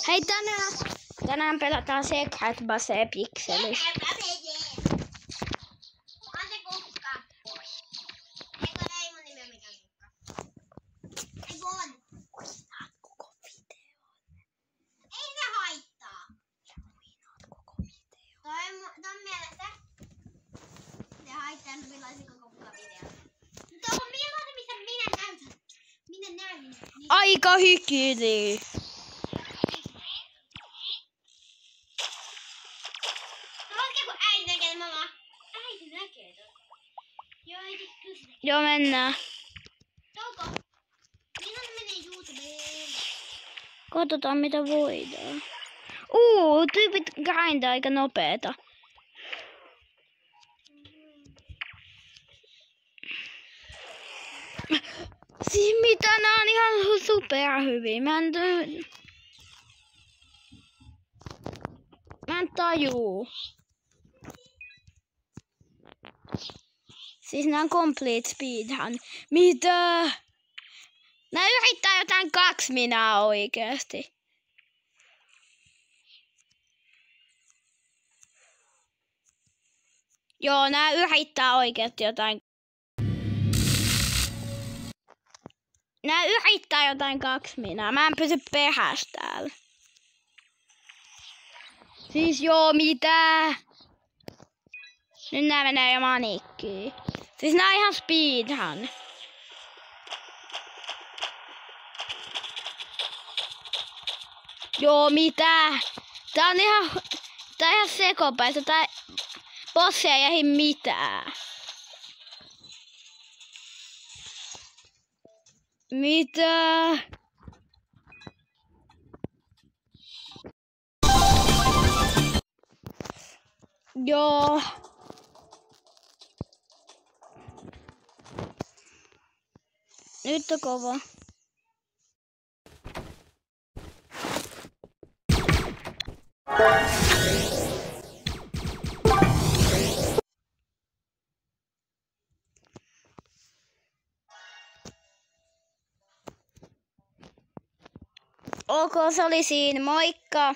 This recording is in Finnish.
Hei, tänään pelataan Secret Base Pixelissä. Aika hikili. Joo, mennään. Katsotaan mitä voidaan. Tyypit grindaa aika nopeeta. Siis mitä, nää on ihan superhyviä. Mä en tajuu. Siis nää on complete speedrun. Mitä? Nää yrittää jotain 2 minaa oikeesti. Joo, nää yrittää oikeesti jotain. Nää yrittää jotain 2 minaa. Mä en pysy perässä täällä. Siis joo, mitä? Nyt nää menee jo manikkiin. Siis nää on ihan speedrun. Joo, mitä? Tää on ihan sekopäistä. Tää bossi ei ehdi mitään. Mitä? Joo. Nyt on kova. Ok, se oli siinä. Moikka!